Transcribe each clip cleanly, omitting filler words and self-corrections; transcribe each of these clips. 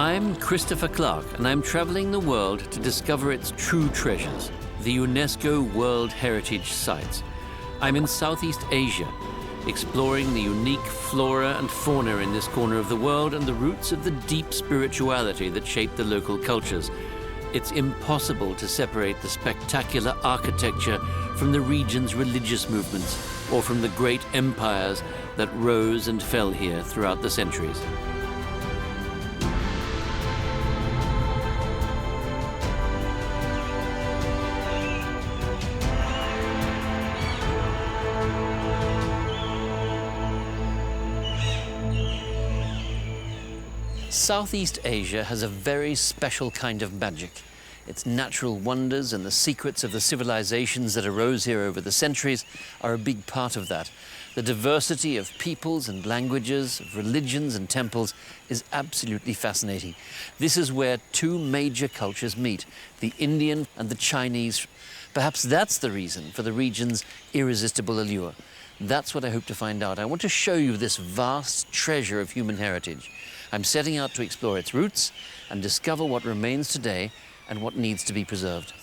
I'm Christopher Clark, and I'm traveling the world to discover its true treasures, the UNESCO World Heritage Sites. I'm in Southeast Asia, exploring the unique flora and fauna in this corner of the world and the roots of the deep spirituality that shape the local cultures. It's impossible to separate the spectacular architecture from the region's religious movements or from the great empires that rose and fell here throughout the centuries. Southeast Asia has a very special kind of magic. Its natural wonders and the secrets of the civilizations that arose here over the centuries are a big part of that. The diversity of peoples and languages, of religions and temples is absolutely fascinating. This is where two major cultures meet, the Indian and the Chinese. Perhaps that's the reason for the region's irresistible allure. That's what I hope to find out. I want to show you this vast treasure of human heritage. I'm setting out to explore its roots and discover what remains today and what needs to be preserved.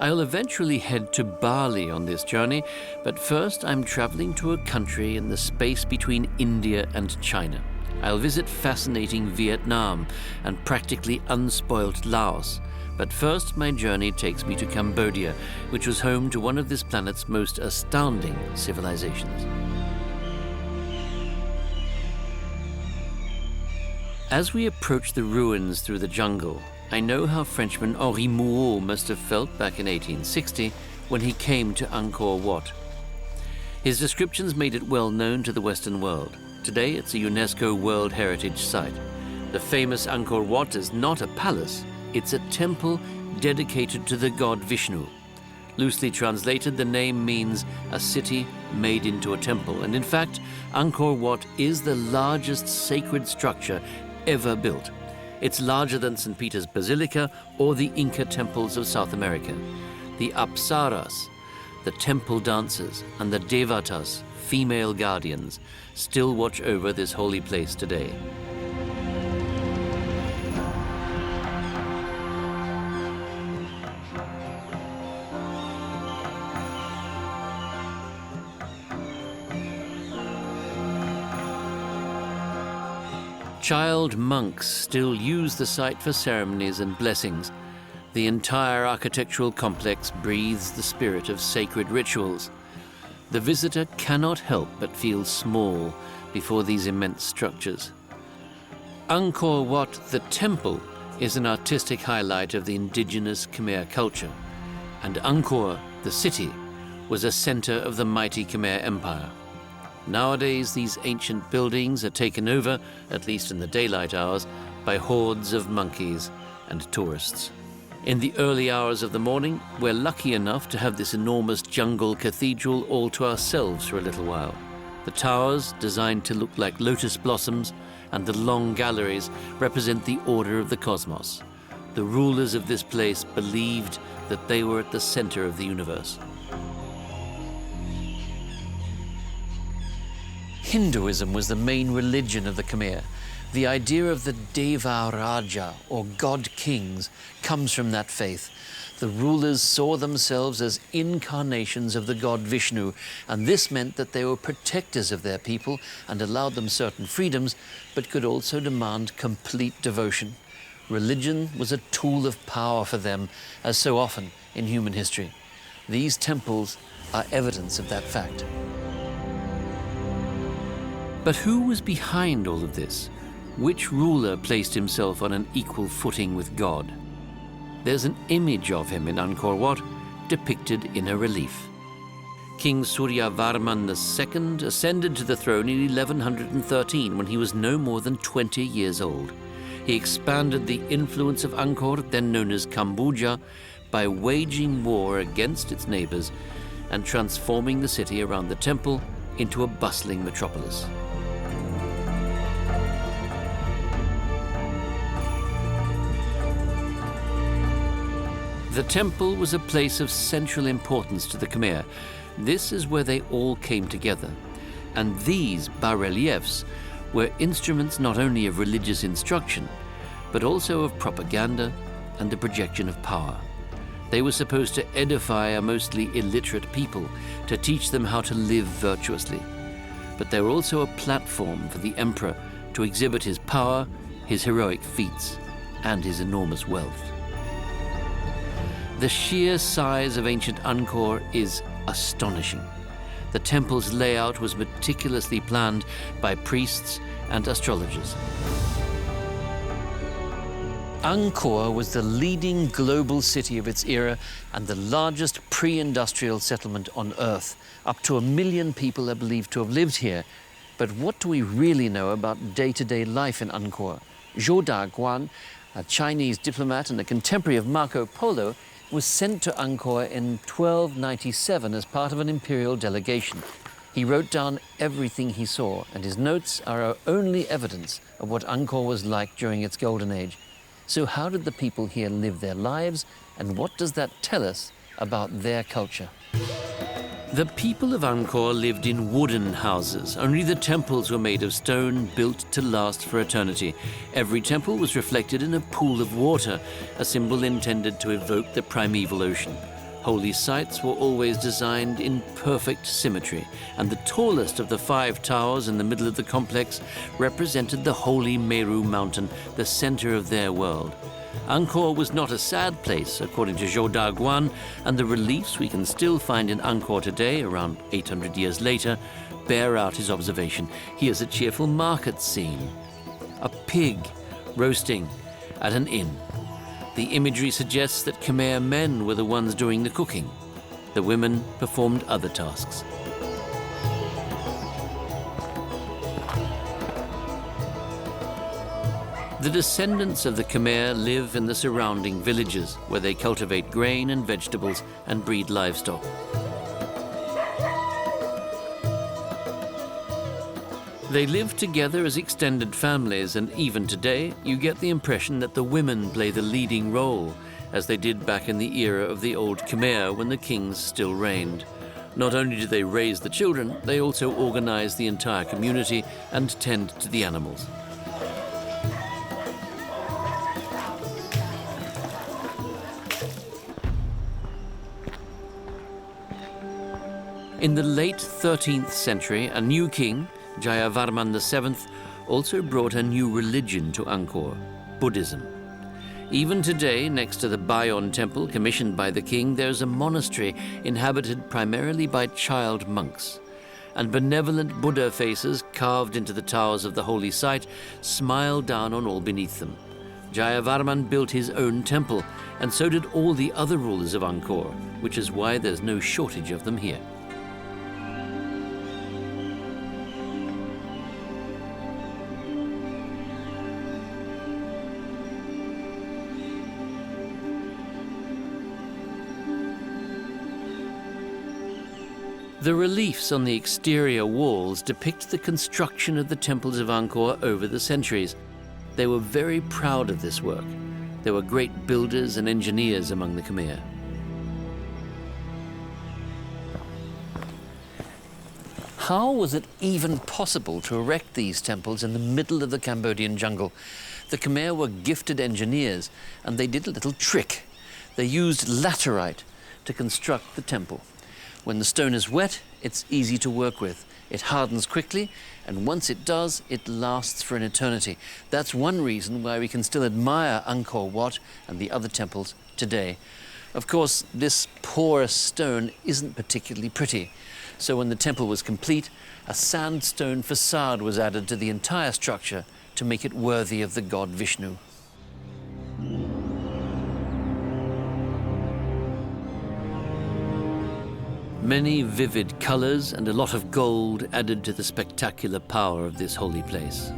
I'll eventually head to Bali on this journey, but first I'm traveling to a country in the space between India and China. I'll visit fascinating Vietnam and practically unspoilt Laos. But first, my journey takes me to Cambodia, which was home to one of this planet's most astounding civilizations. As we approach the ruins through the jungle, I know how Frenchman Henri Mouhot must have felt back in 1860 when he came to Angkor Wat. His descriptions made it well known to the Western world. Today, it's a UNESCO World Heritage Site. The famous Angkor Wat is not a palace, it's a temple dedicated to the god Vishnu. Loosely translated, the name means a city made into a temple. And in fact, Angkor Wat is the largest sacred structure ever built. It's larger than St. Peter's Basilica or the Inca temples of South America. The Apsaras, the temple dancers, and the Devatas, female guardians, still watch over this holy place today. Child monks still use the site for ceremonies and blessings. The entire architectural complex breathes the spirit of sacred rituals. The visitor cannot help but feel small before these immense structures. Angkor Wat, the temple, is an artistic highlight of the indigenous Khmer culture. And Angkor, the city, was a center of the mighty Khmer Empire. Nowadays, these ancient buildings are taken over, at least in the daylight hours, by hordes of monkeys and tourists. In the early hours of the morning, we're lucky enough to have this enormous jungle cathedral all to ourselves for a little while. The towers, designed to look like lotus blossoms, and the long galleries represent the order of the cosmos. The rulers of this place believed that they were at the center of the universe. Hinduism was the main religion of the Khmer. The idea of the Deva Raja, or god kings, comes from that faith. The rulers saw themselves as incarnations of the god Vishnu, and this meant that they were protectors of their people and allowed them certain freedoms, but could also demand complete devotion. Religion was a tool of power for them, as so often in human history. These temples are evidence of that fact. But who was behind all of this? Which ruler placed himself on an equal footing with God? There's an image of him in Angkor Wat, depicted in a relief. King Suryavarman II ascended to the throne in 1113 when he was no more than 20 years old. He expanded the influence of Angkor, then known as Kamboja, by waging war against its neighbors and transforming the city around the temple into a bustling metropolis. The temple was a place of central importance to the Khmer. This is where they all came together. And these bas-reliefs were instruments not only of religious instruction, but also of propaganda and the projection of power. They were supposed to edify a mostly illiterate people, to teach them how to live virtuously. But they were also a platform for the emperor to exhibit his power, his heroic feats, and his enormous wealth. The sheer size of ancient Angkor is astonishing. The temple's layout was meticulously planned by priests and astrologers. Angkor was the leading global city of its era and the largest pre-industrial settlement on Earth. Up to 1 million people are believed to have lived here. But what do we really know about day-to-day life in Angkor? Zhou Daguan, a Chinese diplomat and a contemporary of Marco Polo, was sent to Angkor in 1297 as part of an imperial delegation. He wrote down everything he saw, and his notes are our only evidence of what Angkor was like during its golden age. So how did the people here live their lives, and what does that tell us about their culture? The people of Angkor lived in wooden houses. Only the temples were made of stone, built to last for eternity. Every temple was reflected in a pool of water, a symbol intended to evoke the primeval ocean. Holy sites were always designed in perfect symmetry, and the tallest of the 5 towers in the middle of the complex represented the holy Meru mountain, the center of their world. Angkor was not a sad place, according to Zhou Daguan, and the reliefs we can still find in Angkor today, around 800 years later, bear out his observation. Here's a cheerful market scene. A pig roasting at an inn. The imagery suggests that Khmer men were the ones doing the cooking. The women performed other tasks. The descendants of the Khmer live in the surrounding villages, where they cultivate grain and vegetables and breed livestock. They live together as extended families, and even today, you get the impression that the women play the leading role, as they did back in the era of the old Khmer when the kings still reigned. Not only do they raise the children, they also organize the entire community and tend to the animals. In the late 13th century, a new king, Jayavarman VII, also brought a new religion to Angkor, Buddhism. Even today, next to the Bayon temple commissioned by the king, there's a monastery inhabited primarily by child monks. And benevolent Buddha faces carved into the towers of the holy site smile down on all beneath them. Jayavarman built his own temple, and so did all the other rulers of Angkor, which is why there's no shortage of them here. The reliefs on the exterior walls depict the construction of the temples of Angkor over the centuries. They were very proud of this work. There were great builders and engineers among the Khmer. How was it even possible to erect these temples in the middle of the Cambodian jungle? The Khmer were gifted engineers, and they did a little trick. They used laterite to construct the temple. When the stone is wet, it's easy to work with. It hardens quickly, and once it does, it lasts for an eternity. That's one reason why we can still admire Angkor Wat and the other temples today. Of course, this porous stone isn't particularly pretty. So when the temple was complete, a sandstone facade was added to the entire structure to make it worthy of the god Vishnu. Many vivid colors and a lot of gold added to the spectacular power of this holy place.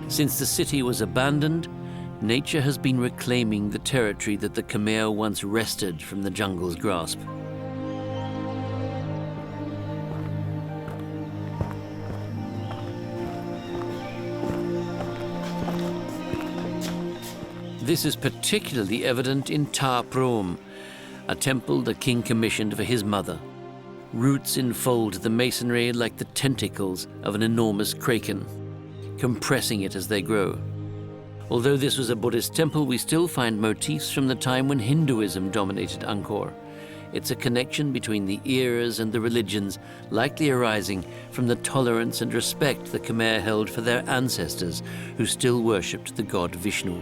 Since the city was abandoned, nature has been reclaiming the territory that the Khmer once wrested from the jungle's grasp. This is particularly evident in Prohm, a temple the king commissioned for his mother. Roots enfold the masonry like the tentacles of an enormous kraken, compressing it as they grow. Although this was a Buddhist temple, we still find motifs from the time when Hinduism dominated Angkor. It's a connection between the eras and the religions, likely arising from the tolerance and respect the Khmer held for their ancestors, who still worshipped the god Vishnu.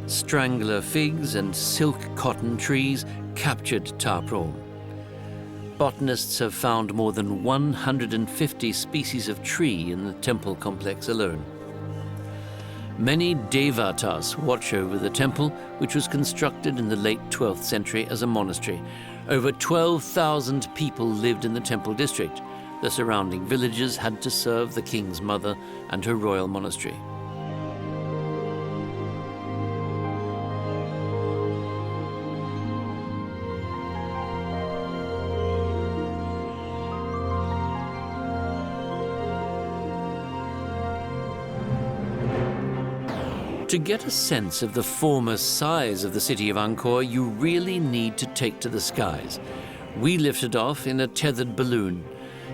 Strangler figs and silk cotton trees captured Prohm. Botanists have found more than 150 species of tree in the temple complex alone. Many devatas watch over the temple, which was constructed in the late 12th century as a monastery. Over 12,000 people lived in the temple district. The surrounding villages had to serve the king's mother and her royal monastery. To get a sense of the former size of the city of Angkor, you really need to take to the skies. We lifted off in a tethered balloon.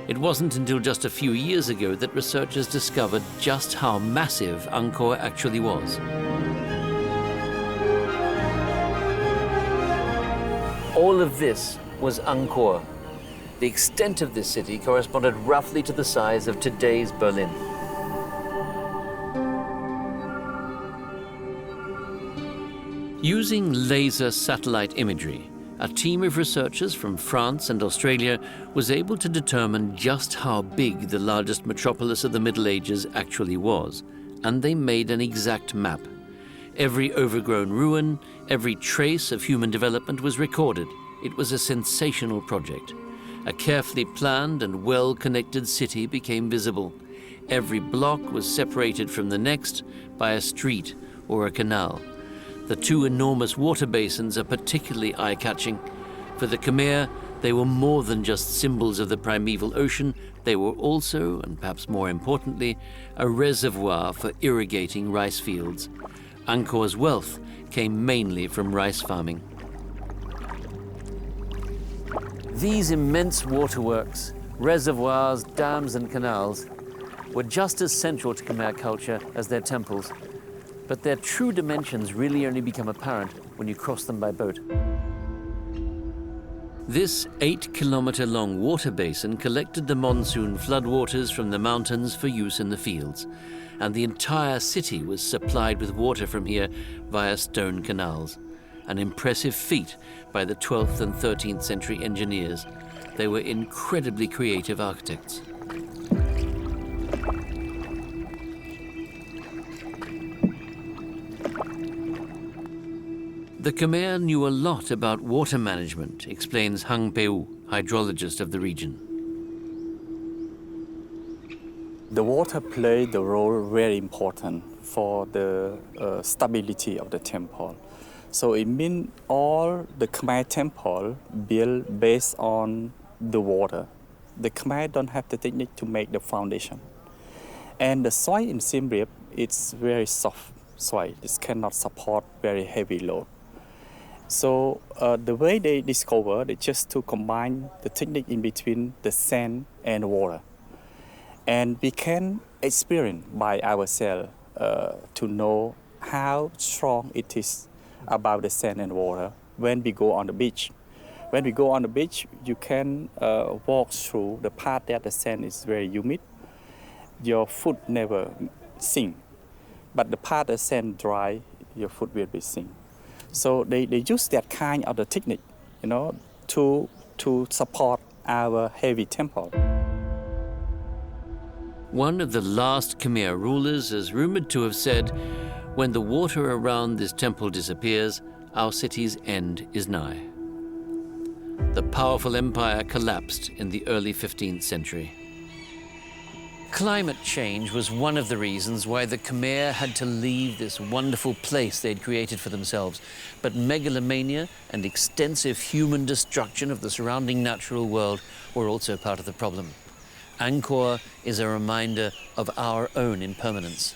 It wasn't until just a few years ago that researchers discovered just how massive Angkor actually was. All of this was Angkor. The extent of this city corresponded roughly to the size of today's Berlin. Using laser satellite imagery, a team of researchers from France and Australia was able to determine just how big the largest metropolis of the Middle Ages actually was, and they made an exact map. Every overgrown ruin, every trace of human development was recorded. It was a sensational project. A carefully planned and well-connected city became visible. Every block was separated from the next by a street or a canal. The two enormous water basins are particularly eye-catching. For the Khmer, they were more than just symbols of the primeval ocean. They were also, and perhaps more importantly, a reservoir for irrigating rice fields. Angkor's wealth came mainly from rice farming. These immense waterworks, reservoirs, dams and canals were just as central to Khmer culture as their temples. But their true dimensions really only become apparent when you cross them by boat. This 8-kilometer-long water basin collected the monsoon floodwaters from the mountains for use in the fields, and the entire city was supplied with water from here via stone canals, an impressive feat by the 12th and 13th century engineers. They were incredibly creative architects. The Khmer knew a lot about water management, explains Hang Peu, hydrologist of the region. The water played the role very important for the stability of the temple. So it means all the Khmer temple built based on the water. The Khmer don't have the technique to make the foundation. And the soil in Siem Reap, it's very soft soil. It cannot support very heavy load. So the way they discovered is just to combine the technique in between the sand and water. And we can experience by ourselves to know how strong it is about the sand and water when we go on the beach. When we go on the beach, you can walk through the part that the sand is very humid. Your foot never sink. But the part the sand dry, your foot will be sink. So they use that kind of the technique, to support our heavy temple. One of the last Khmer rulers is rumored to have said, "When the water around this temple disappears, our city's end is nigh." The powerful empire collapsed in the early 15th century. Climate change was one of the reasons why the Khmer had to leave this wonderful place they'd created for themselves. But megalomania and extensive human destruction of the surrounding natural world were also part of the problem. Angkor is a reminder of our own impermanence.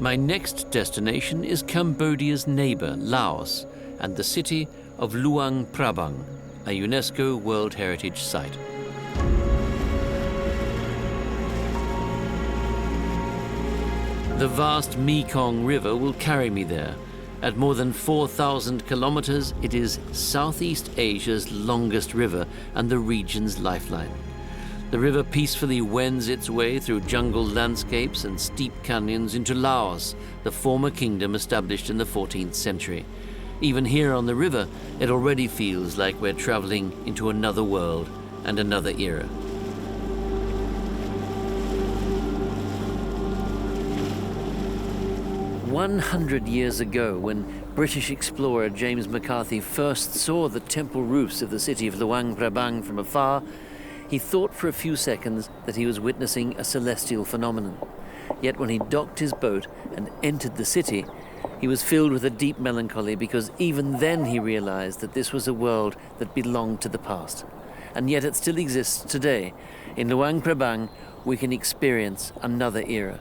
My next destination is Cambodia's neighbor, Laos, and the city of Luang Prabang, a UNESCO World Heritage Site. The vast Mekong River will carry me there. At more than 4,000 kilometers, it is Southeast Asia's longest river and the region's lifeline. The river peacefully wends its way through jungle landscapes and steep canyons into Laos, the former kingdom established in the 14th century. Even here on the river, it already feels like we're traveling into another world and another era. "100 years ago, when British explorer James McCarthy first saw the temple roofs of the city of Luang Prabang from afar, he thought for a few seconds that he was witnessing a celestial phenomenon. Yet when he docked his boat and entered the city, he was filled with a deep melancholy, because even then he realized that this was a world that belonged to the past. And yet it still exists today. In Luang Prabang, we can experience another era."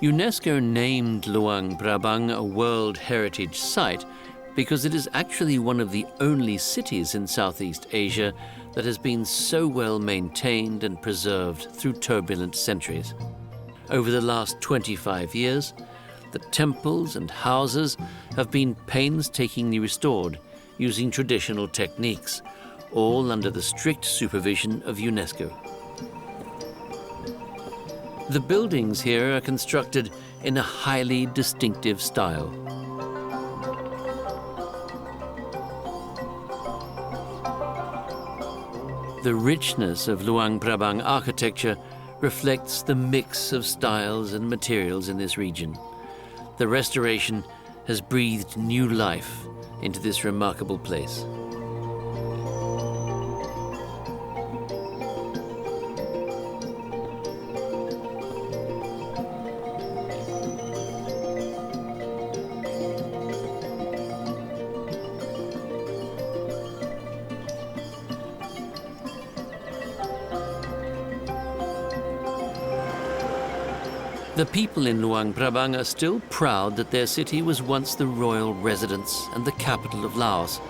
UNESCO named Luang Prabang a World Heritage Site because it is actually one of the only cities in Southeast Asia that has been so well maintained and preserved through turbulent centuries. Over the last 25 years, the temples and houses have been painstakingly restored using traditional techniques, all under the strict supervision of UNESCO. The buildings here are constructed in a highly distinctive style. The richness of Luang Prabang architecture reflects the mix of styles and materials in this region. The restoration has breathed new life into this remarkable place. The people in Luang Prabang are still proud that their city was once the royal residence and the capital of Laos.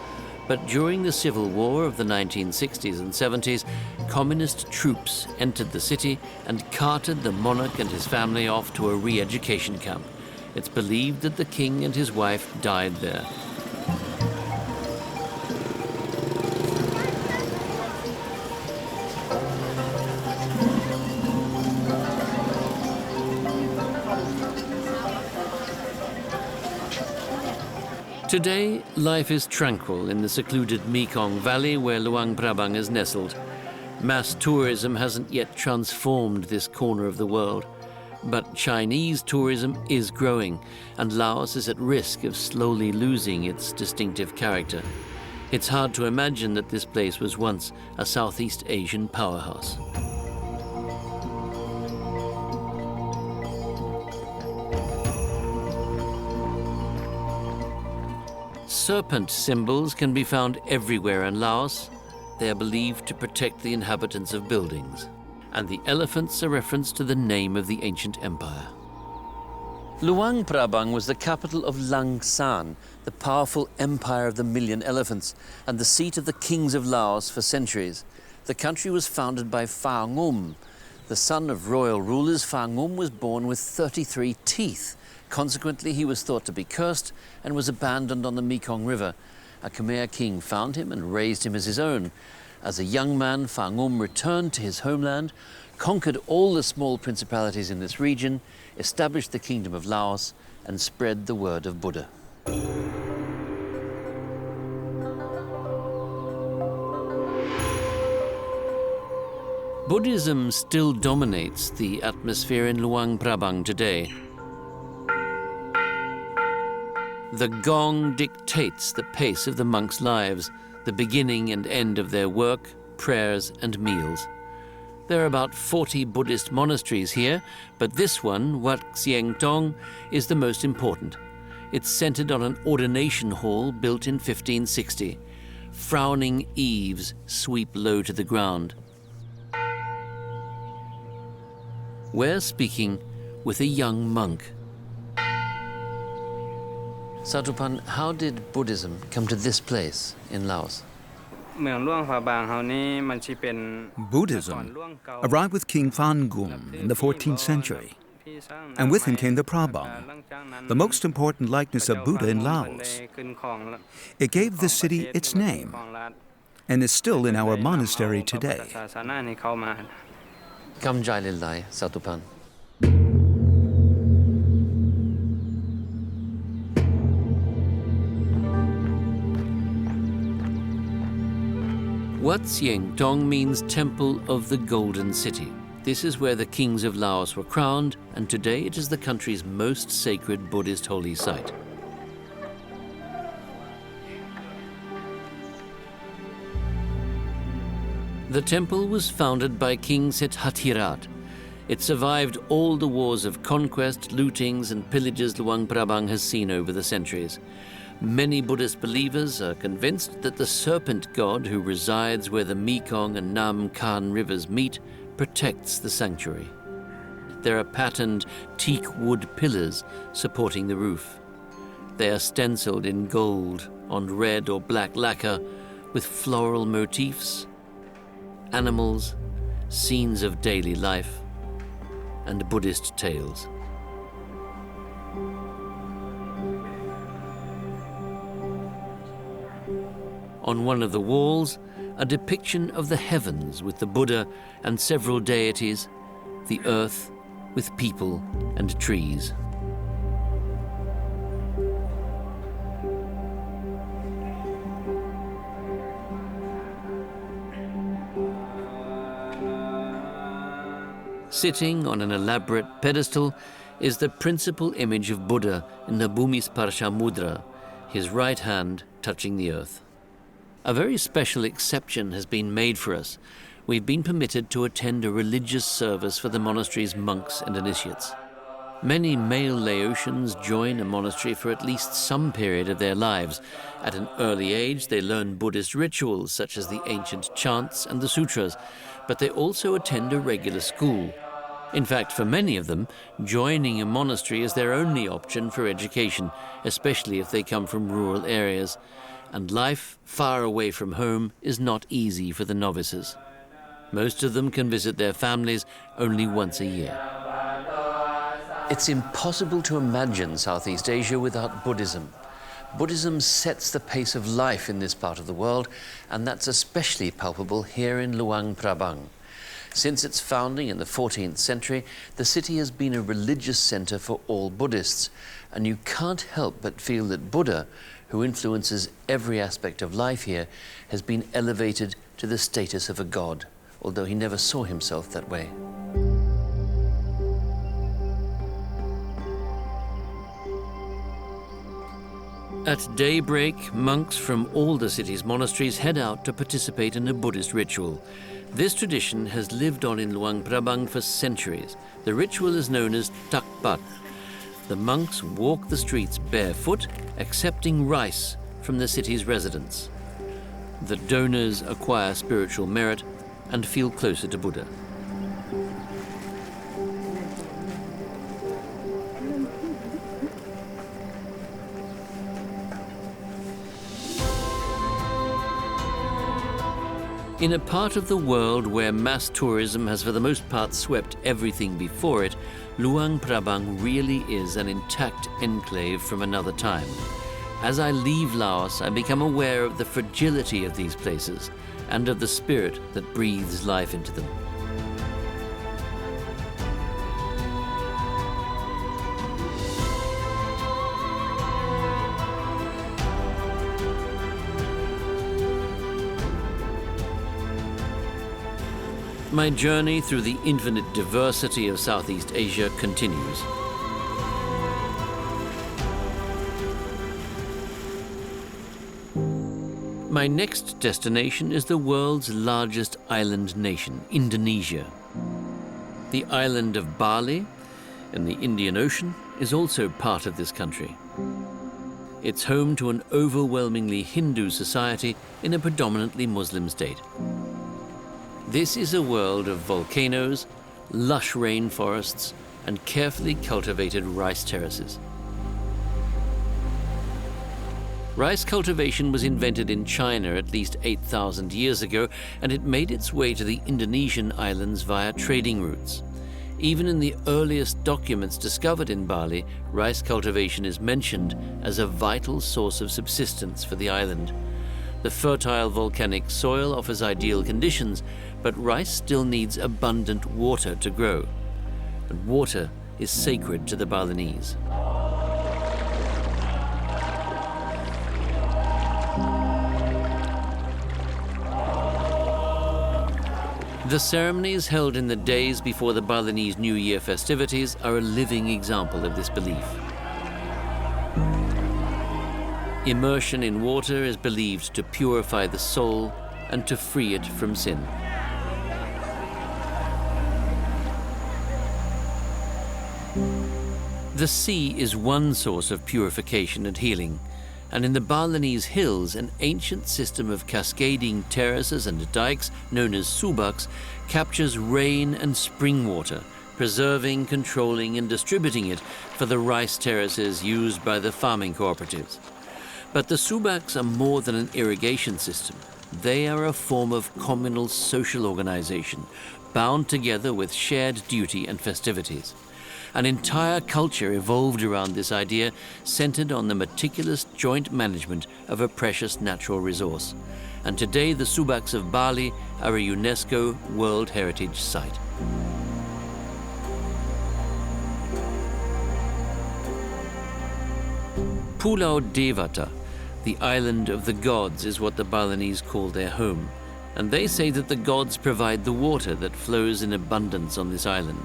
But during the civil war of the 1960s and 70s, communist troops entered the city and carted the monarch and his family off to a re-education camp. It's believed that the king and his wife died there. Today, life is tranquil in the secluded Mekong Valley where Luang Prabang is nestled. Mass tourism hasn't yet transformed this corner of the world, but Chinese tourism is growing, and Laos is at risk of slowly losing its distinctive character. It's hard to imagine that this place was once a Southeast Asian powerhouse. Serpent symbols can be found everywhere in Laos. They are believed to protect the inhabitants of buildings. And the elephants are reference to the name of the ancient empire. Luang Prabang was the capital of Lang San, the powerful empire of the million elephants, and the seat of the kings of Laos for centuries. The country was founded by Phà Ngum. The son of royal rulers, Phà Ngum was born with 33 teeth. Consequently, he was thought to be cursed and was abandoned on the Mekong River. A Khmer king found him and raised him as his own. As a young man, Phà Ngum returned to his homeland, conquered all the small principalities in this region, established the kingdom of Laos, and spread the word of Buddha. Buddhism still dominates the atmosphere in Luang Prabang today. The gong dictates the pace of the monks' lives, the beginning and end of their work, prayers, and meals. There are about 40 Buddhist monasteries here, but this one, Wat Sieng Tong, is the most important. It's centered on an ordination hall built in 1560. Frowning eaves sweep low to the ground. We're speaking with a young monk. Satupan, how did Buddhism come to this place in Laos? Buddhism arrived with King Phan Gung in the 14th century, and with him came the Prabang, the most important likeness of Buddha in Laos. It gave the city its name, and is still in our monastery today. Kam Jai Lilai, Satupan. Wat Sieng Tong means Temple of the Golden City. This is where the kings of Laos were crowned, and today it is the country's most sacred Buddhist holy site. The temple was founded by King Sethathirat. It survived all the wars of conquest, lootings, and pillages Luang Prabang has seen over the centuries. Many Buddhist believers are convinced that the serpent god who resides where the Mekong and Nam Khan rivers meet protects the sanctuary. There are patterned teak wood pillars supporting the roof. They are stenciled in gold on red or black lacquer with floral motifs, animals, scenes of daily life, and Buddhist tales. On one of the walls, a depiction of the heavens with the Buddha and several deities, the earth with people and trees. Sitting on an elaborate pedestal is the principal image of Buddha in the Bhumisparsha Mudra, his right hand touching the earth. A very special exception has been made for us. We've been permitted to attend a religious service for the monastery's monks and initiates. Many male Laotians join a monastery for at least some period of their lives. At an early age, they learn Buddhist rituals such as the ancient chants and the sutras, but they also attend a regular school. In fact, for many of them, joining a monastery is their only option for education, especially if they come from rural areas. And life far away from home is not easy for the novices. Most of them can visit their families only once a year. It's impossible to imagine Southeast Asia without Buddhism. Buddhism sets the pace of life in this part of the world, and that's especially palpable here in Luang Prabang. Since its founding in the 14th century, the city has been a religious center for all Buddhists, and you can't help but feel that Buddha, who influences every aspect of life here, has been elevated to the status of a god, although he never saw himself that way. At daybreak, monks from all the city's monasteries head out to participate in a Buddhist ritual. This tradition has lived on in Luang Prabang for centuries. The ritual is known as Takbat. The monks walk the streets barefoot, accepting rice from the city's residents. The donors acquire spiritual merit and feel closer to Buddha. In a part of the world where mass tourism has for the most part swept everything before it, Luang Prabang really is an intact enclave from another time. As I leave Laos, I become aware of the fragility of these places and of the spirit that breathes life into them. My journey through the infinite diversity of Southeast Asia continues. My next destination is the world's largest island nation, Indonesia. The island of Bali, in the Indian Ocean, is also part of this country. It's home to an overwhelmingly Hindu society in a predominantly Muslim state. This is a world of volcanoes, lush rainforests, and carefully cultivated rice terraces. Rice cultivation was invented in China at least 8,000 years ago, and it made its way to the Indonesian islands via trading routes. Even in the earliest documents discovered in Bali, rice cultivation is mentioned as a vital source of subsistence for the island. The fertile volcanic soil offers ideal conditions, but rice still needs abundant water to grow. And water is sacred to the Balinese. The ceremonies held in the days before the Balinese New Year festivities are a living example of this belief. Immersion in water is believed to purify the soul and to free it from sin. The sea is one source of purification and healing, and in the Balinese hills, an ancient system of cascading terraces and dikes, known as subaks, captures rain and spring water, preserving, controlling, and distributing it for the rice terraces used by the farming cooperatives. But the subaks are more than an irrigation system. They are a form of communal social organization, bound together with shared duty and festivities. An entire culture evolved around this idea, centered on the meticulous joint management of a precious natural resource. And today, the subaks of Bali are a UNESCO World Heritage Site. Pulau Dewata, the island of the gods, is what the Balinese call their home. And they say that the gods provide the water that flows in abundance on this island.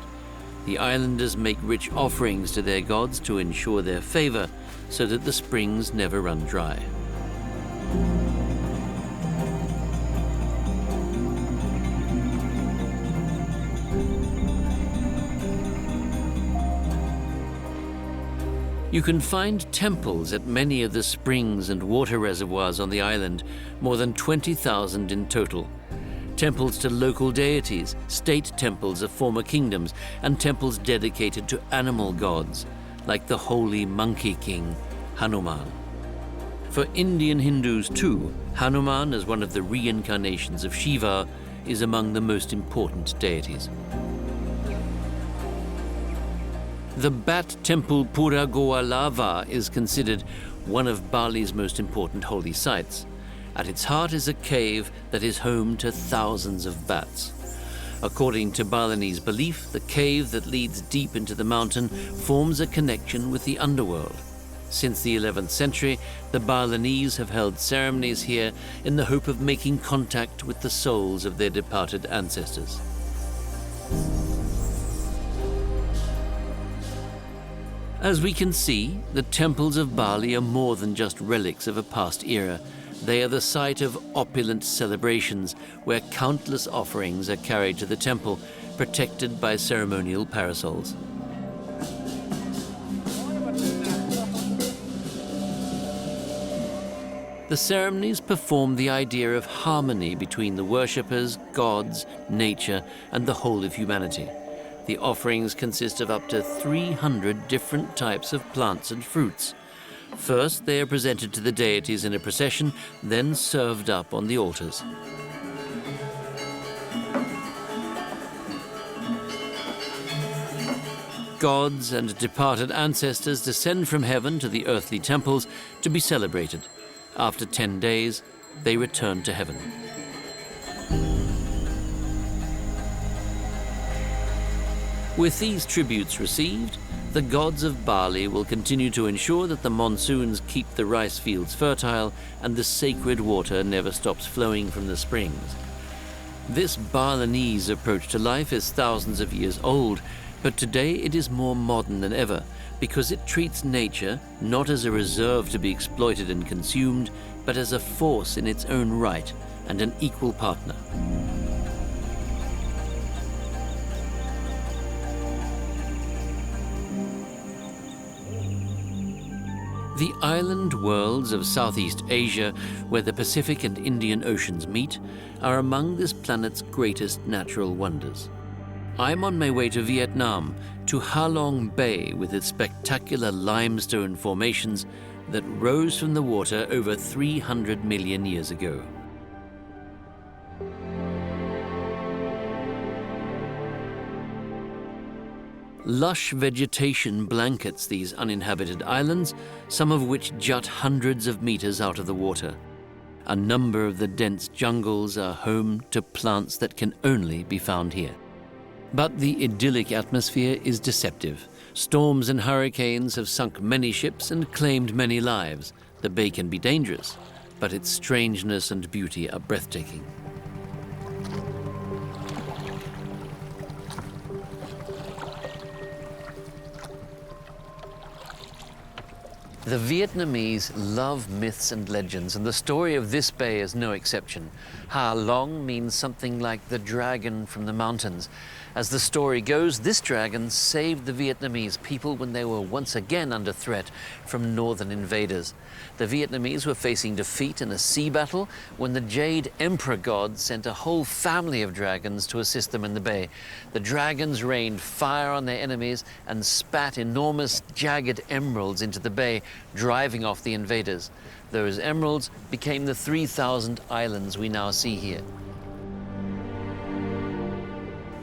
The islanders make rich offerings to their gods to ensure their favor, so that the springs never run dry. You can find temples at many of the springs and water reservoirs on the island, more than 20,000 in total. Temples to local deities, state temples of former kingdoms, and temples dedicated to animal gods, like the holy monkey king, Hanuman. For Indian Hindus too, Hanuman, as one of the reincarnations of Shiva, is among the most important deities. The Bat Temple Pura Goa Lava is considered one of Bali's most important holy sites. At its heart is a cave that is home to thousands of bats. According to Balinese belief, the cave that leads deep into the mountain forms a connection with the underworld. Since the 11th century, the Balinese have held ceremonies here in the hope of making contact with the souls of their departed ancestors. As we can see, the temples of Bali are more than just relics of a past era. They are the site of opulent celebrations where countless offerings are carried to the temple, protected by ceremonial parasols. The ceremonies perform the idea of harmony between the worshippers, gods, nature, and the whole of humanity. The offerings consist of up to 300 different types of plants and fruits. First, they are presented to the deities in a procession, then served up on the altars. Gods and departed ancestors descend from heaven to the earthly temples to be celebrated. After 10 days, they return to heaven. With these tributes received, the gods of Bali will continue to ensure that the monsoons keep the rice fields fertile and the sacred water never stops flowing from the springs. This Balinese approach to life is thousands of years old, but today it is more modern than ever because it treats nature not as a reserve to be exploited and consumed, but as a force in its own right and an equal partner. The island worlds of Southeast Asia, where the Pacific and Indian Oceans meet, are among this planet's greatest natural wonders. I'm on my way to Vietnam, to Halong Bay with its spectacular limestone formations that rose from the water over 300 million years ago. Lush vegetation blankets these uninhabited islands, some of which jut hundreds of meters out of the water. A number of the dense jungles are home to plants that can only be found here. But the idyllic atmosphere is deceptive. Storms and hurricanes have sunk many ships and claimed many lives. The bay can be dangerous, but its strangeness and beauty are breathtaking. The Vietnamese love myths and legends, and the story of this bay is no exception. Ha Long means something like the dragon from the mountains. As the story goes, this dragon saved the Vietnamese people when they were once again under threat from northern invaders. The Vietnamese were facing defeat in a sea battle when the Jade Emperor god sent a whole family of dragons to assist them in the bay. The dragons rained fire on their enemies and spat enormous jagged emeralds into the bay, driving off the invaders. Those emeralds became the 3,000 islands we now see here.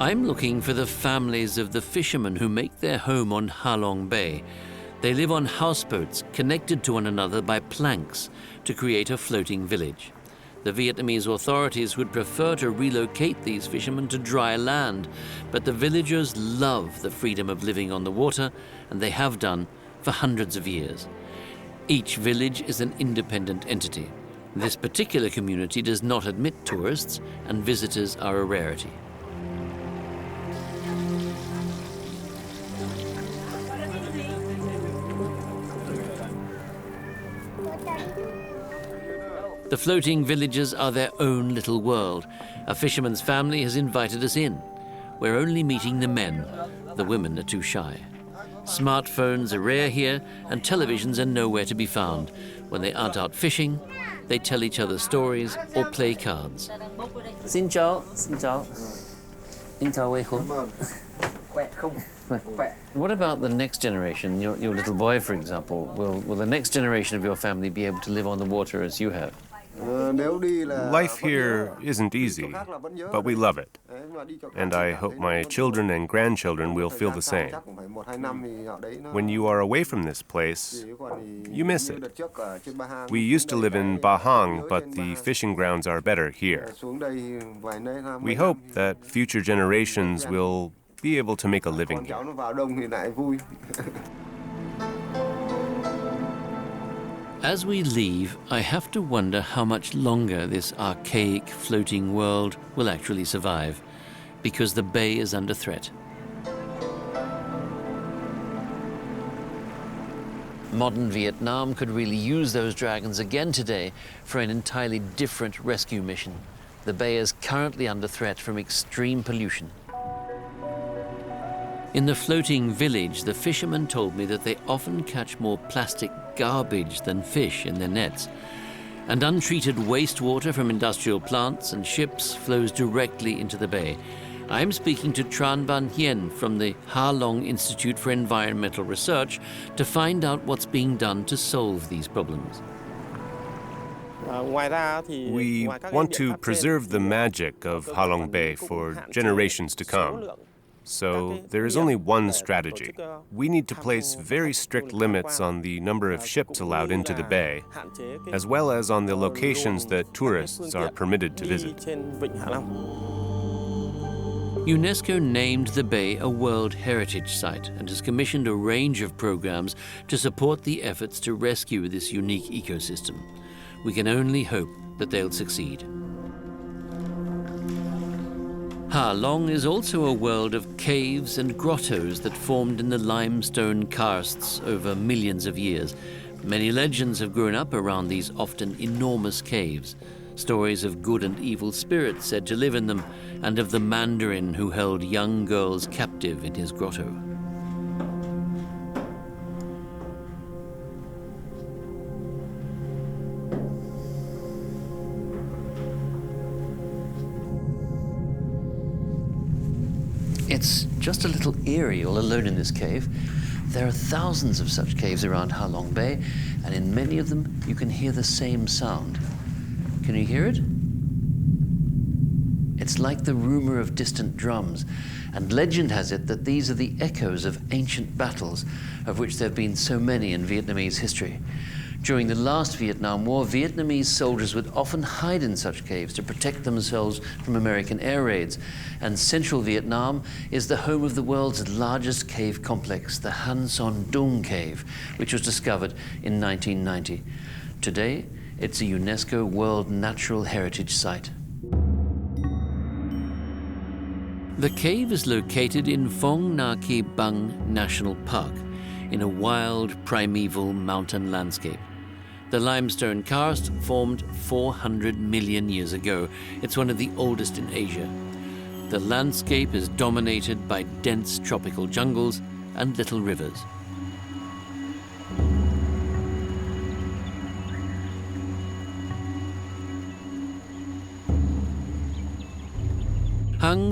I'm looking for the families of the fishermen who make their home on Halong Bay. They live on houseboats connected to one another by planks to create a floating village. The Vietnamese authorities would prefer to relocate these fishermen to dry land, but the villagers love the freedom of living on the water, and they have done for hundreds of years. Each village is an independent entity. This particular community does not admit tourists, and visitors are a rarity. The floating villages are their own little world. A fisherman's family has invited us in. We're only meeting the men. The women are too shy. Smartphones are rare here, and televisions are nowhere to be found. When they aren't out fishing, they tell each other stories or play cards. Xin chào, xin chào. Xin chào quý khốn. What about the next generation, your little boy, for example? Will the next generation of your family be able to live on the water as you have? Life here isn't easy, but we love it. And I hope my children and grandchildren will feel the same. When you are away from this place, you miss it. We used to live in Bahang, but the fishing grounds are better here. We hope that future generations will be able to make a living here. As we leave, I have to wonder how much longer this archaic floating world will actually survive, because the bay is under threat. Modern Vietnam could really use those dragons again today for an entirely different rescue mission. The bay is currently under threat from extreme pollution. In the floating village, the fishermen told me that they often catch more plastic garbage than fish in their nets. And untreated wastewater from industrial plants and ships flows directly into the bay. I'm speaking to Tran Van Hien from the Halong Institute for Environmental Research to find out what's being done to solve these problems. We want to preserve the magic of Halong Bay for generations to come. So there is only one strategy. We need to place very strict limits on the number of ships allowed into the bay, as well as on the locations that tourists are permitted to visit. UNESCO named the bay a World Heritage Site and has commissioned a range of programs to support the efforts to rescue this unique ecosystem. We can only hope that they'll succeed. Ha Long is also a world of caves and grottos that formed in the limestone karsts over millions of years. Many legends have grown up around these often enormous caves. Stories of good and evil spirits said to live in them, and of the Mandarin who held young girls captive in his grotto. It's just a little eerie all alone in this cave. There are thousands of such caves around Halong Bay, and in many of them you can hear the same sound. Can you hear it? It's like the rumor of distant drums, and legend has it that these are the echoes of ancient battles, of which there have been so many in Vietnamese history. During the last Vietnam War, Vietnamese soldiers would often hide in such caves to protect themselves from American air raids. And central Vietnam is the home of the world's largest cave complex, the Son Doong cave, which was discovered in 1990. Today, it's a UNESCO World Natural Heritage Site. The cave is located in Phong Nha Ki Bang National Park, in a wild, primeval mountain landscape. The limestone karst formed 400 million years ago. It's one of the oldest in Asia. The landscape is dominated by dense tropical jungles and little rivers.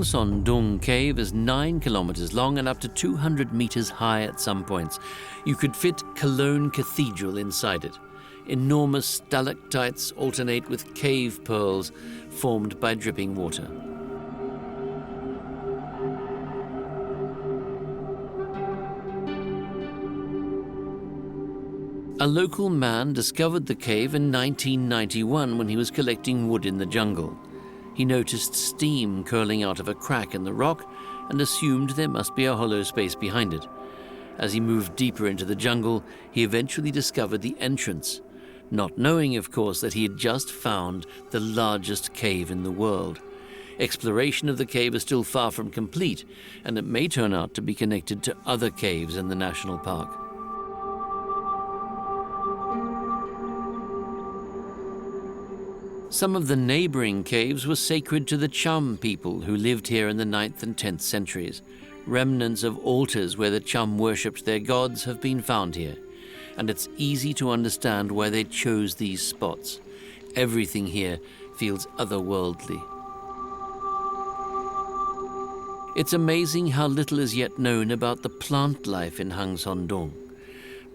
Son Doong Cave is 9 kilometers long and up to 200 meters high at some points. You could fit Cologne Cathedral inside it. Enormous stalactites alternate with cave pearls formed by dripping water. A local man discovered the cave in 1991 when he was collecting wood in the jungle. He noticed steam curling out of a crack in the rock and assumed there must be a hollow space behind it. As he moved deeper into the jungle, he eventually discovered the entrance, not knowing, of course, that he had just found the largest cave in the world. Exploration of the cave is still far from complete, and it may turn out to be connected to other caves in the national park. Some of the neighboring caves were sacred to the Cham people who lived here in the 9th and 10th centuries. Remnants of altars where the Cham worshipped their gods have been found here, and it's easy to understand why they chose these spots. Everything here feels otherworldly. It's amazing how little is yet known about the plant life in Son Doong.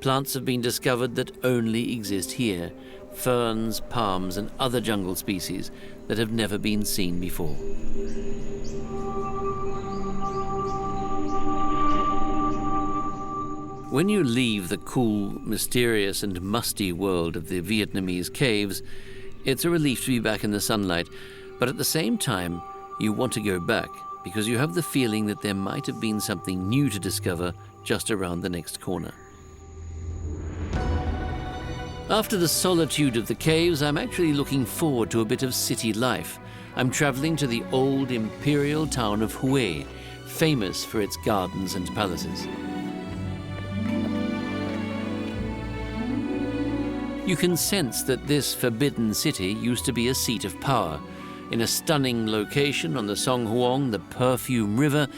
Plants have been discovered that only exist here, ferns, palms, and other jungle species that have never been seen before. When you leave the cool, mysterious, and musty world of the Vietnamese caves, it's a relief to be back in the sunlight, but at the same time, you want to go back because you have the feeling that there might have been something new to discover just around the next corner. After the solitude of the caves, I'm actually looking forward to a bit of city life. I'm traveling to the old imperial town of Hue, famous for its gardens and palaces. You can sense that this forbidden city used to be a seat of power. In a stunning location on the Song Huong, the Perfume River,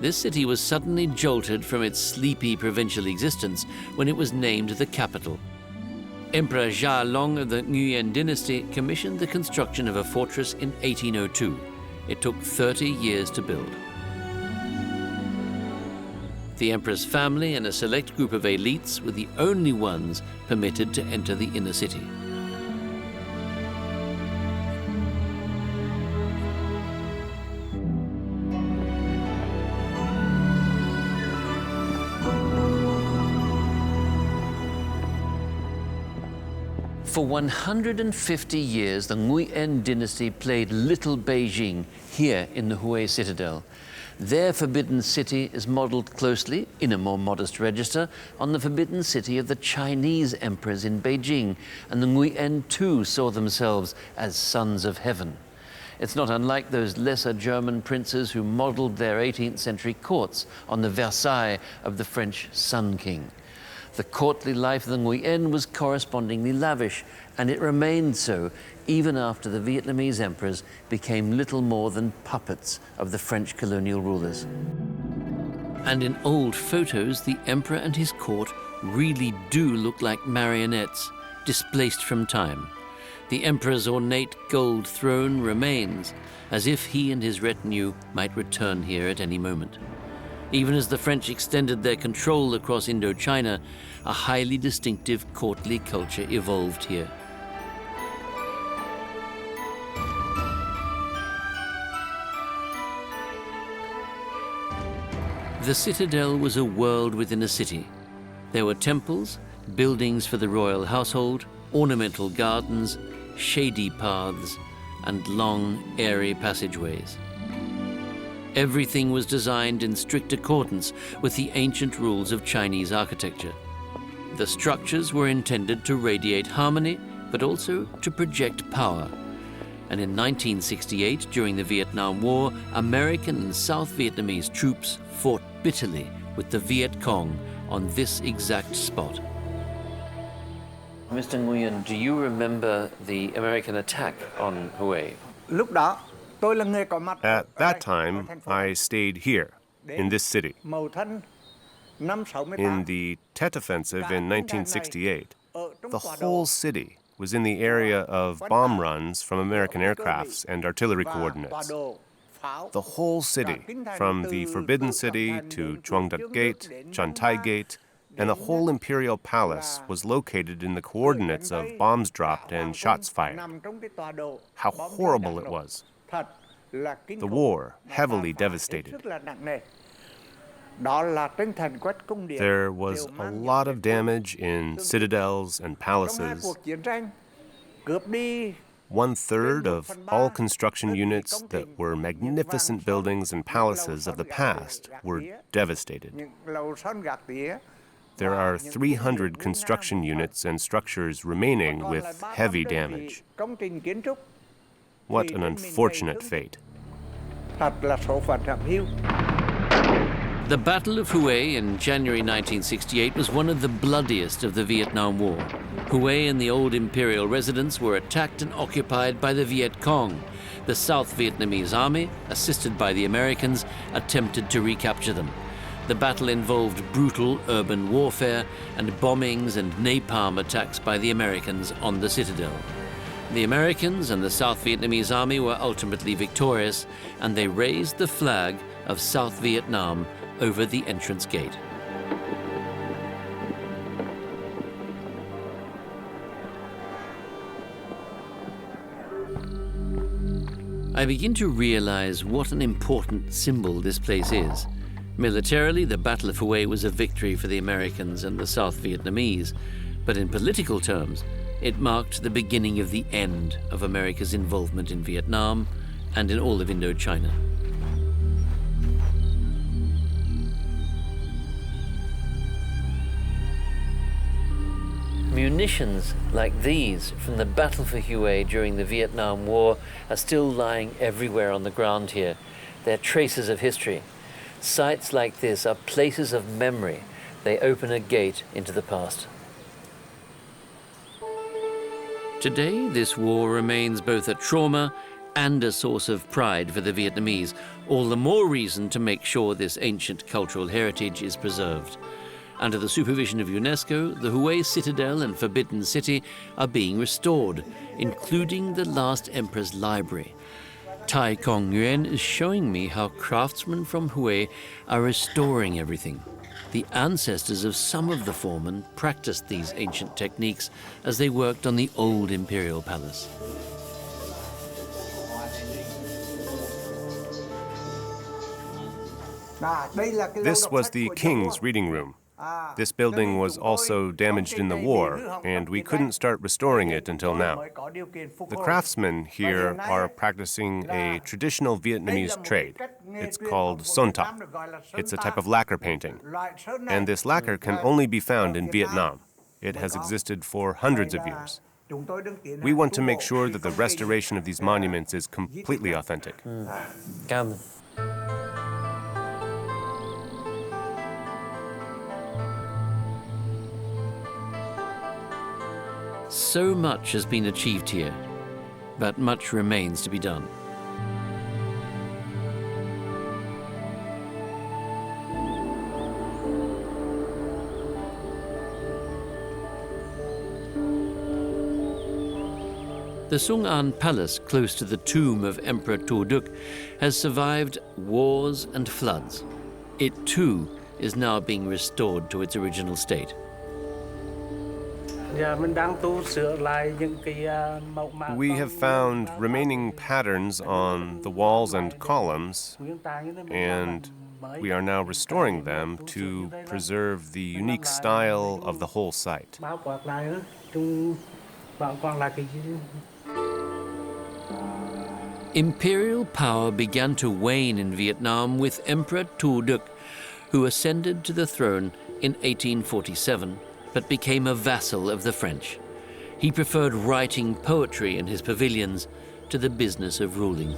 this city was suddenly jolted from its sleepy provincial existence when it was named the capital. Emperor Jia Long of the Nguyen dynasty commissioned the construction of a fortress in 1802. It took 30 years to build. The emperor's family and a select group of elites were the only ones permitted to enter the inner city. For 150 years, the Nguyen dynasty played Little Beijing here in the Hue Citadel. Their forbidden city is modeled closely, in a more modest register, on the forbidden city of the Chinese emperors in Beijing, and the Nguyen too saw themselves as sons of heaven. It's not unlike those lesser German princes who modeled their 18th century courts on the Versailles of the French Sun King. The courtly life of the Nguyen was correspondingly lavish, and it remained so even after the Vietnamese emperors became little more than puppets of the French colonial rulers. And in old photos, the emperor and his court really do look like marionettes, displaced from time. The emperor's ornate gold throne remains, as if he and his retinue might return here at any moment. Even as the French extended their control across Indochina, a highly distinctive courtly culture evolved here. The citadel was a world within a city. There were temples, buildings for the royal household, ornamental gardens, shady paths, and long, airy passageways. Everything was designed in strict accordance with the ancient rules of Chinese architecture. The structures were intended to radiate harmony, but also to project power. And in 1968, during the Vietnam War, American and South Vietnamese troops fought bitterly with the Viet Cong on this exact spot. Mr. Nguyen, do you remember the American attack on Hue? At that time, I stayed here, in this city. In the Tet Offensive in 1968, the whole city was in the area of bomb runs from American aircrafts and artillery coordinates. The whole city, from the Forbidden City to Chuang Dat Gate, Chan Tai Gate, and the whole imperial palace was located in the coordinates of bombs dropped and shots fired. How horrible it was. The war heavily devastated. There was a lot of damage in citadels and palaces. 1/3 of all construction units that were magnificent buildings and palaces of the past were devastated. There are 300 construction units and structures remaining with heavy damage. What an unfortunate fate. The Battle of Hue in January 1968 was one of the bloodiest of the Vietnam War. Hue and the old imperial residence were attacked and occupied by the Viet Cong. The South Vietnamese army, assisted by the Americans, attempted to recapture them. The battle involved brutal urban warfare and bombings and napalm attacks by the Americans on the citadel. The Americans and the South Vietnamese army were ultimately victorious, and they raised the flag of South Vietnam over the entrance gate. I begin to realize what an important symbol this place is. Militarily, the Battle of Hue was a victory for the Americans and the South Vietnamese, but in political terms, it marked the beginning of the end of America's involvement in Vietnam and in all of Indochina. Munitions like these from the Battle for Hue during the Vietnam War are still lying everywhere on the ground here. They're traces of history. Sites like this are places of memory. They open a gate into the past. Today, this war remains both a trauma and a source of pride for the Vietnamese, all the more reason to make sure this ancient cultural heritage is preserved. Under the supervision of UNESCO, the Hue Citadel and Forbidden City are being restored, including the last emperor's library. Tai Kong Nguyen is showing me how craftsmen from Hue are restoring everything. The ancestors of some of the foremen practiced these ancient techniques as they worked on the old imperial palace. This was the king's reading room. This building was also damaged in the war, and we couldn't start restoring it until now. The craftsmen here are practicing a traditional Vietnamese trade. It's called Son Doong. It's a type of lacquer painting. And this lacquer can only be found in Vietnam. It has existed for hundreds of years. We want to make sure that the restoration of these monuments is completely authentic. So much has been achieved here, but much remains to be done. The Sung An Palace, close to the tomb of Emperor To Duc, has survived wars and floods. It too is now being restored to its original state. We have found remaining patterns on the walls and columns, and we are now restoring them to preserve the unique style of the whole site. Imperial power began to wane in Vietnam with Emperor Thu Duc, who ascended to the throne in 1847, but became a vassal of the French. He preferred writing poetry in his pavilions to the business of ruling.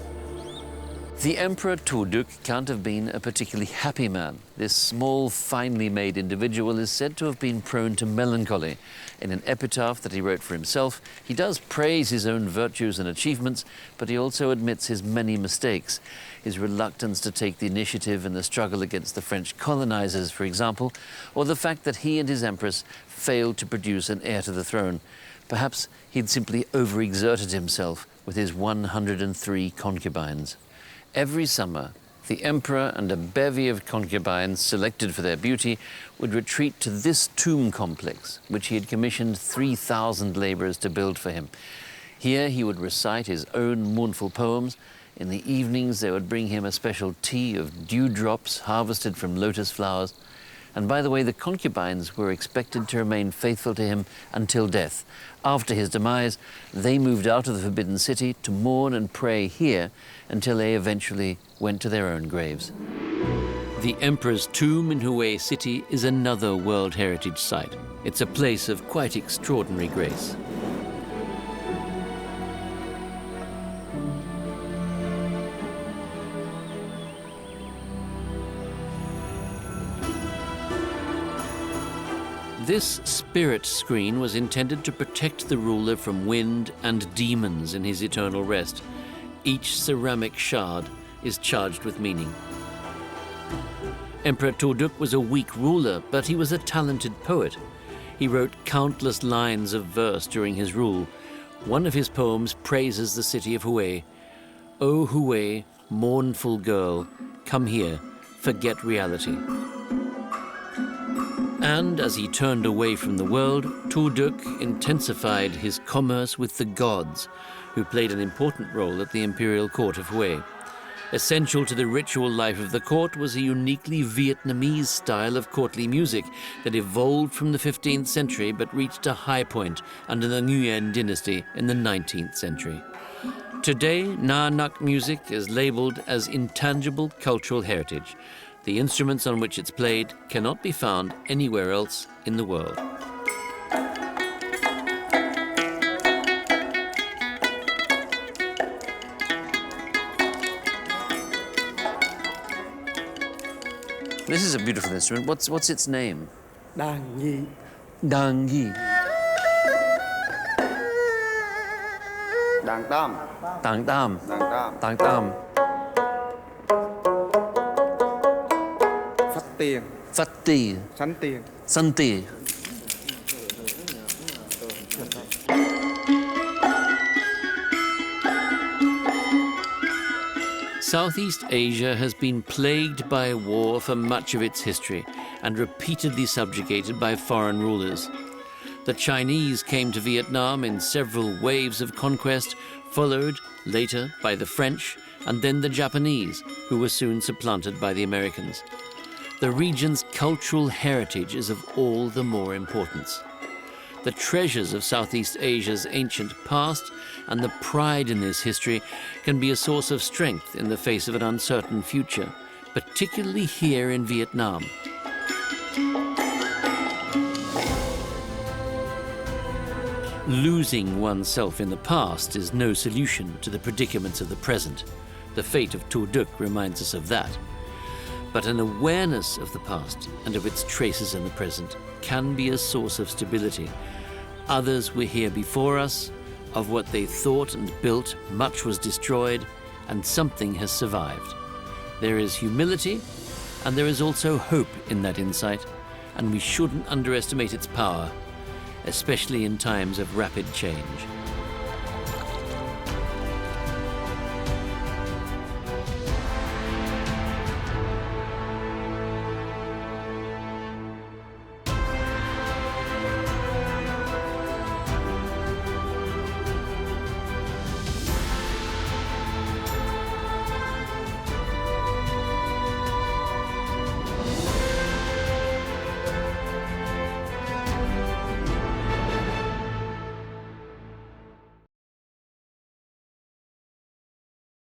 The Emperor Thu Duc can't have been a particularly happy man. This small, finely made individual is said to have been prone to melancholy. In an epitaph that he wrote for himself, he does praise his own virtues and achievements, but he also admits his many mistakes. His reluctance to take the initiative in the struggle against the French colonizers, for example, or the fact that he and his empress failed to produce an heir to the throne. Perhaps he'd simply overexerted himself with his 103 concubines. Every summer, the emperor and a bevy of concubines selected for their beauty would retreat to this tomb complex, which he had commissioned 3,000 laborers to build for him. Here he would recite his own mournful poems. In the evenings, they would bring him a special tea of dewdrops harvested from lotus flowers. And by the way, the concubines were expected to remain faithful to him until death. After his demise, they moved out of the Forbidden City to mourn and pray here until they eventually went to their own graves. The Emperor's tomb in Hue City is another World Heritage Site. It's a place of quite extraordinary grace. This spirit screen was intended to protect the ruler from wind and demons in his eternal rest. Each ceramic shard is charged with meaning. Emperor Thu Duc was a weak ruler, but he was a talented poet. He wrote countless lines of verse during his rule. One of his poems praises the city of Hue. "O Hue, mournful girl, come here, forget reality." And as he turned away from the world, Thu Duc intensified his commerce with the gods, who played an important role at the imperial court of Hue. Essential to the ritual life of the court was a uniquely Vietnamese style of courtly music that evolved from the 15th century but reached a high point under the Nguyen dynasty in the 19th century. Today, Na Nak music is labeled as intangible cultural heritage. The instruments on which it's played cannot be found anywhere else in the world. This is a beautiful instrument. What's its name? Đàn nhị. Đàn nhị. Đàn tam. Đàn tam. Đàn tam. Đàn tam. Phát tiền. Phát tiền. Sánh tiền. Sanh tiền. Southeast Asia has been plagued by war for much of its history and repeatedly subjugated by foreign rulers. The Chinese came to Vietnam in several waves of conquest, followed later by the French and then the Japanese, who were soon supplanted by the Americans. The region's cultural heritage is of all the more importance. The treasures of Southeast Asia's ancient past and the pride in this history can be a source of strength in the face of an uncertain future, particularly here in Vietnam. Losing oneself in the past is no solution to the predicaments of the present. The fate of Thu Duc reminds us of that. But an awareness of the past and of its traces in the present can be a source of stability. Others were here before us. Of what they thought and built, much was destroyed, and something has survived. There is humility, and there is also hope in that insight, and we shouldn't underestimate its power, especially in times of rapid change.